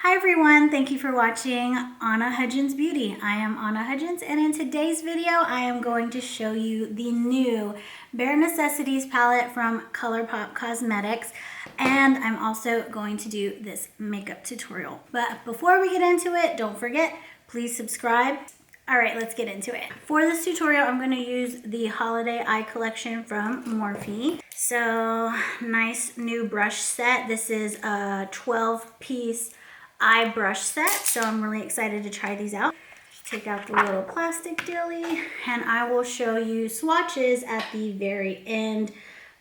Hi everyone, thank you for watching Anna Hudgens Beauty. I am Anna Hudgens, and in today's video I am going to show you the new Bare Necessities palette from ColourPop Cosmetics, and I'm also going to do this makeup tutorial. But before we get into it, don't forget, please subscribe. All right, let's get into it. For this tutorial, I'm going to use the Holiday Eye Collection from Morphe. So, nice new brush set. This is a 12-piece eye brush set, so I'm really excited to try these out. Take out the little plastic dilly, and I will show you swatches at the very end.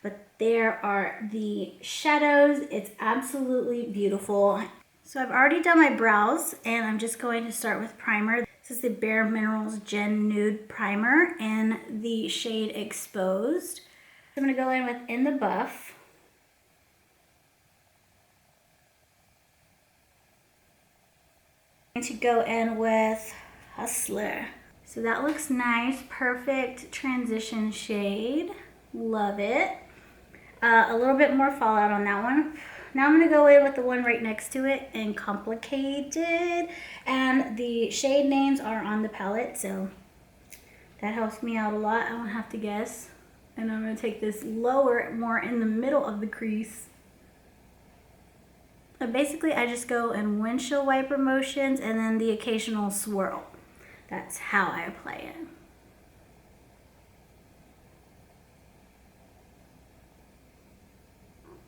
But there are the shadows. It's absolutely beautiful. So I've already done my brows, and I'm just going to start with primer. This is the Bare Minerals Gen Nude Primer in the shade Exposed. I'm going to go in with In the Buff. I'm going to go in with Hustler. So that looks nice, perfect transition shade. Love it. A little bit more fallout on that one. Now I'm going to go in with the one right next to it in Complicated. And the shade names are on the palette, so that helps me out a lot. I don't have to guess. And I'm going to take this lower, more in the middle of the crease. But basically, I just go in windshield wiper motions and then the occasional swirl. That's how I apply it.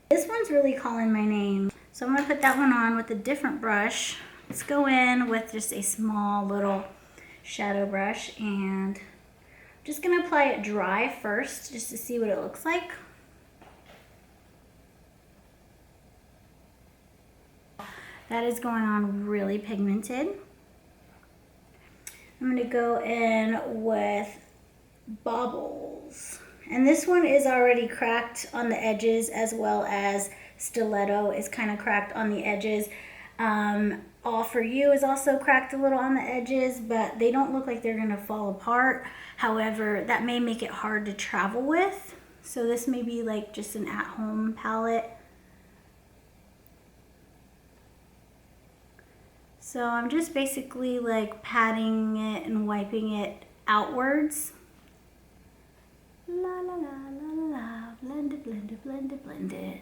This one's really calling my name. So I'm going to put that one on with a different brush. Let's go in with just a small little shadow brush, and I'm just going to apply it dry first just to see what it looks like. That is going on really pigmented. I'm going to go in with Baubles. And this one is already cracked on the edges, as well as Stiletto is kind of cracked on the edges. All For You is also cracked a little on the edges, but they don't look like they're going to fall apart. However, that may make it hard to travel with. So this may be like just an at-home palette. So I'm just basically like patting it and wiping it outwards. La la la la la, blend it, blend it, blend it, blend it.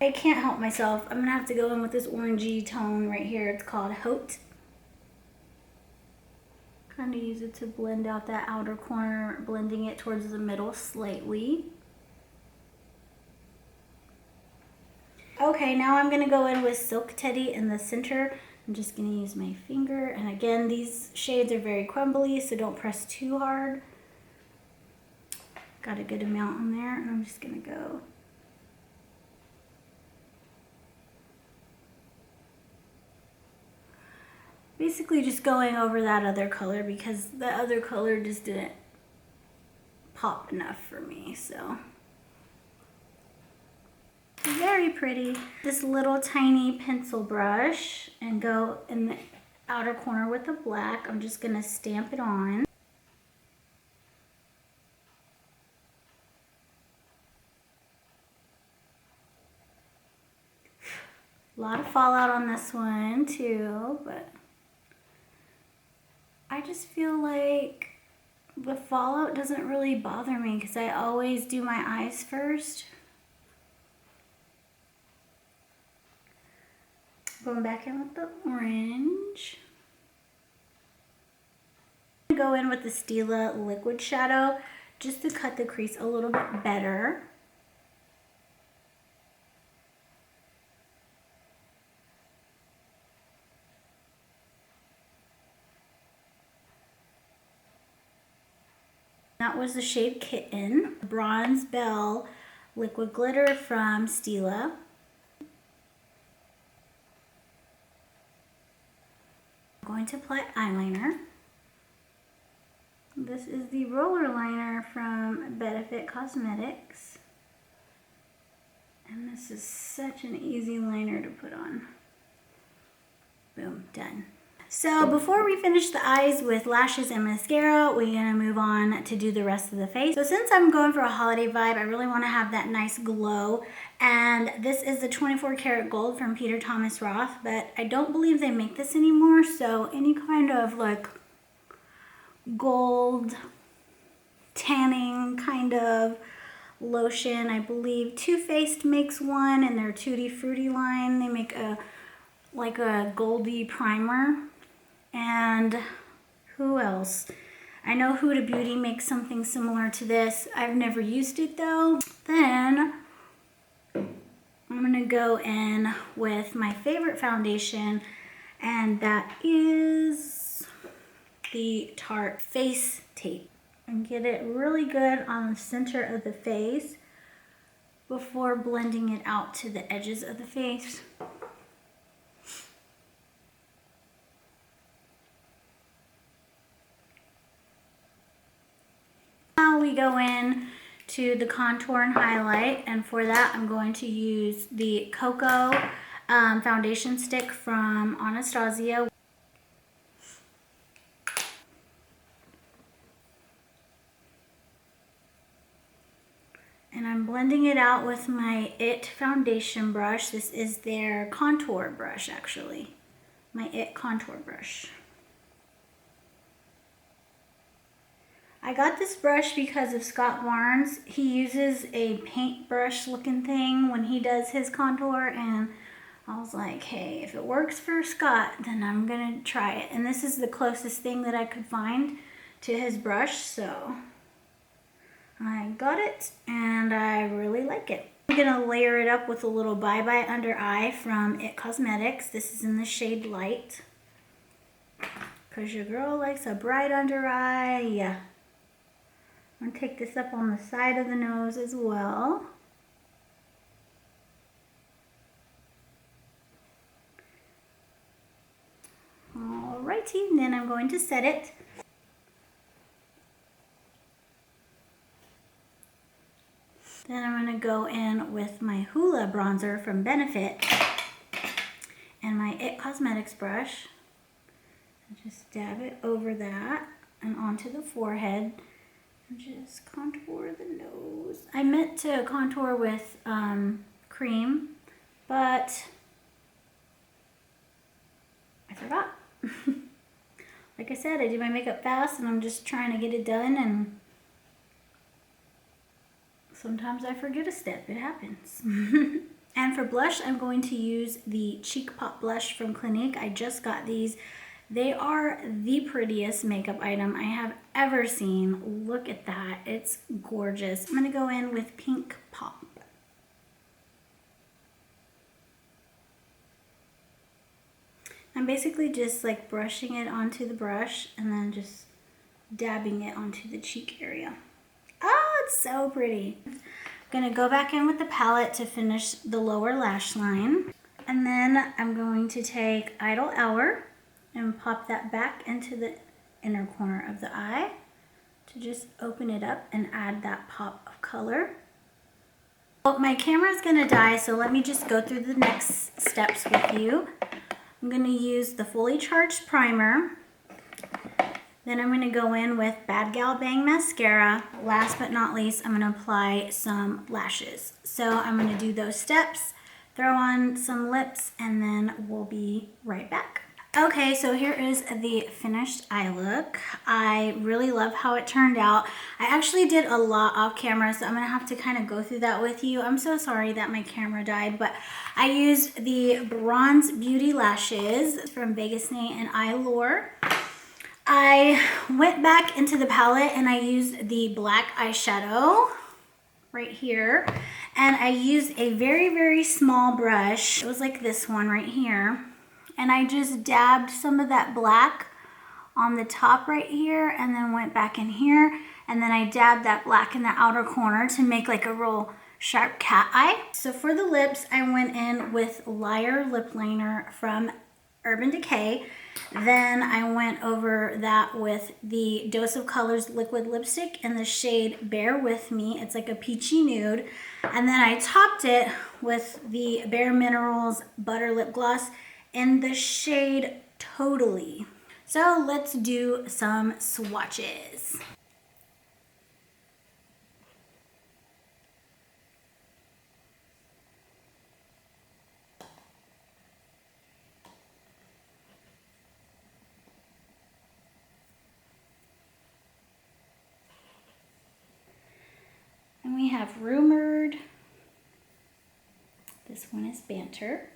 I can't help myself. I'm gonna have to go in with this orangey tone right here. It's called Haute. Kind of use it to blend out that outer corner, blending it towards the middle slightly. Okay, now I'm gonna go in with Silk Teddy in the center. I'm just gonna use my finger, and again, these shades are very crumbly, so don't press too hard. Got a good amount on there, and I'm just gonna go. Basically just going over that other color because the other color just didn't pop enough for me, so. Very pretty. This little tiny pencil brush, and go in the outer corner with the black. I'm just gonna stamp it on. A lot of fallout on this one too, but I just feel like the fallout doesn't really bother me because I always do my eyes first. Going back in with the orange. Go in with the Stila liquid shadow just to cut the crease a little bit better. That was the shade Kitten. Bronze Bell liquid glitter from Stila. I'm going to apply eyeliner. This is the roller liner from Benefit Cosmetics. And this is such an easy liner to put on. Boom, done. So before we finish the eyes with lashes and mascara, we're gonna move on to do the rest of the face. So since I'm going for a holiday vibe, I really wanna have that nice glow. And this is the 24 karat gold from Peter Thomas Roth, but I don't believe they make this anymore. So any kind of like gold tanning kind of lotion. I believe Too Faced makes one in their Tutti Frutti line. They make a goldy primer. And who else? I know Huda Beauty makes something similar to this. I've never used it though. Then I'm gonna go in with my favorite foundation, and that is the Tarte Face Tape. And get it really good on the center of the face before blending it out to the edges of the face. Now we go in to the contour and highlight, and for that I'm going to use the Cocoa foundation stick from Anastasia. And I'm blending it out with my IT foundation brush. This is their contour brush, actually. My IT contour brush. I got this brush because of Scott Barnes. He uses a paintbrush looking thing when he does his contour, and I was like, hey, if it works for Scott, then I'm gonna try it. And this is the closest thing that I could find to his brush, so I got it and I really like it. I'm gonna layer it up with a little Bye Bye Under Eye from IT Cosmetics. This is in the shade Light, because your girl likes a bright under eye. Yeah. I'm gonna take this up on the side of the nose as well. Alrighty, then I'm going to set it. Then I'm going to go in with my Hoola bronzer from Benefit and my IT Cosmetics brush. And just dab it over that and onto the forehead. And just contour the nose. I meant to contour with cream, but I forgot. Like I said, I do my makeup fast and I'm just trying to get it done, and sometimes I forget a step. It happens. And for blush, I'm going to use the Cheek Pop blush from Clinique. I just got these. They are the prettiest makeup item I have ever seen. Look at that. It's gorgeous. I'm going to go in with Pink Pop. I'm basically just like brushing it onto the brush and then just dabbing it onto the cheek area. Oh, it's so pretty. I'm gonna go back in with the palette to finish the lower lash line. And then I'm going to take Idle Hour and pop that back into the inner corner of the eye to just open it up and add that pop of color. Well, my camera's gonna die, so let me just go through the next steps with you. I'm gonna use the Fully Charged Primer. Then I'm going to go in with Bad Gal Bang Mascara. Last but not least, I'm going to apply some lashes. So I'm going to do those steps, throw on some lips, and then we'll be right back. Okay, so here is the finished eye look. I really love how it turned out. I actually did a lot off camera, so I'm going to have to kind of go through that with you. I'm so sorry that my camera died, but I used the Bronze Beauty Lashes from Vegas Nay and Eyelure. I went back into the palette and I used the black eyeshadow right here, and I used a very, very small brush. It was like this one right here, and I just dabbed some of that black on the top right here and then went back in here, and then I dabbed that black in the outer corner to make like a real sharp cat eye. So for the lips, I went in with Liar Lip Liner from Urban Decay. Then I went over that with the Dose of Colors liquid lipstick in the shade Bear With Me. It's like a peachy nude. And then I topped it with the Bare Minerals Butter Lip Gloss in the shade totally. So let's do some swatches. And we have Rumored. This one is Banter.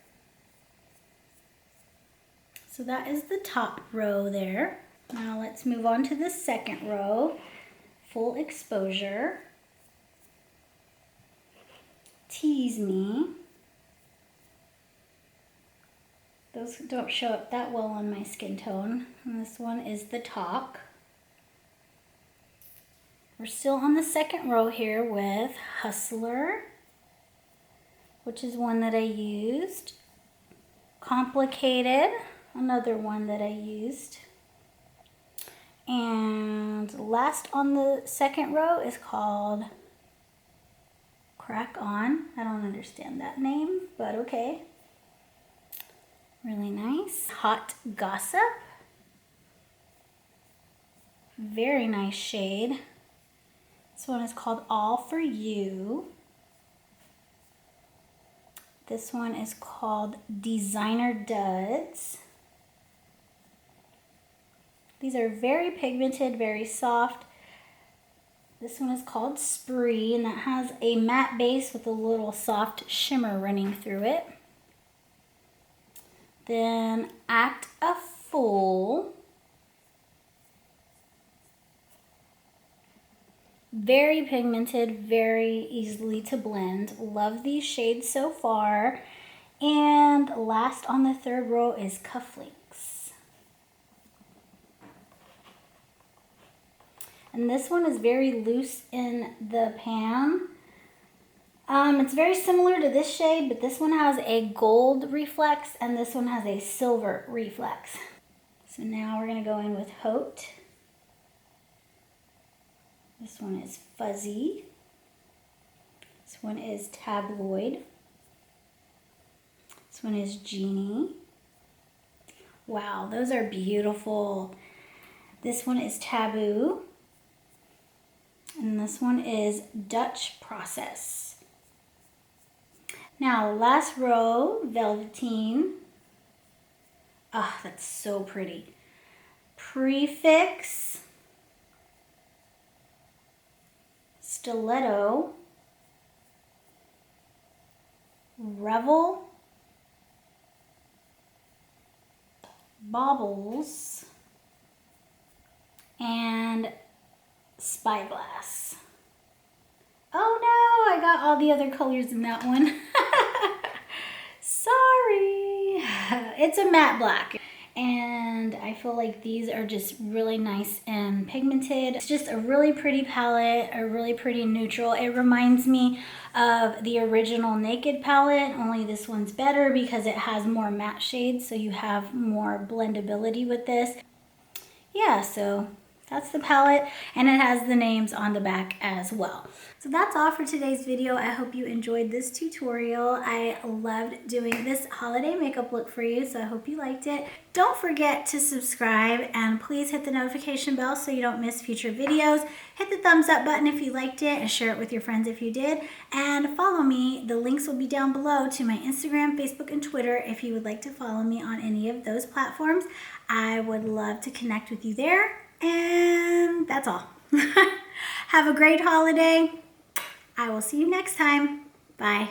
So that is the top row there. Now let's move on to the second row. Full Exposure. Tease Me. Those don't show up that well on my skin tone. And this one is the Talk. We're still on the second row here with Hustler, which is one that I used. Complicated, another one that I used. And last on the second row is called Crack On. I don't understand that name, but okay. Really nice. Hot Gossip. Very nice shade. This one is called All For You. This one is called Designer Duds. These are very pigmented, very soft. This one is called Spree, and that has a matte base with a little soft shimmer running through it. Then Act a Fool. Very pigmented, very easily to blend. Love these shades so far. And last on the third row is Cufflinks. And this one is very loose in the pan. It's very similar to this shade, but this one has a gold reflex and this one has a silver reflex. So now we're gonna go in with Haute. This one is Fuzzy. This one is Tabloid. This one is Genie. Wow, those are beautiful. This one is Taboo. And this one is Dutch Process. Now, last row, Velveteen. Ah, that's so pretty. Prefix. Stiletto. Revel. Baubles. And Spyglass. Oh no, I got all the other colors in that one. Sorry. It's a matte black. And I feel like these are just really nice and pigmented. It's just a really pretty palette, a really pretty neutral. It reminds me of the original Naked palette, only this one's better because it has more matte shades, so you have more blendability with this. Yeah, so that's the palette, and it has the names on the back as well. So that's all for today's video. I hope you enjoyed this tutorial. I loved doing this holiday makeup look for you, so I hope you liked it. Don't forget to subscribe, and please hit the notification bell so you don't miss future videos. Hit the thumbs up button if you liked it, and share it with your friends if you did. And follow me. The links will be down below to my Instagram, Facebook, and Twitter if you would like to follow me on any of those platforms. I would love to connect with you there. And that's all. Have a great holiday. I will see you next time. Bye.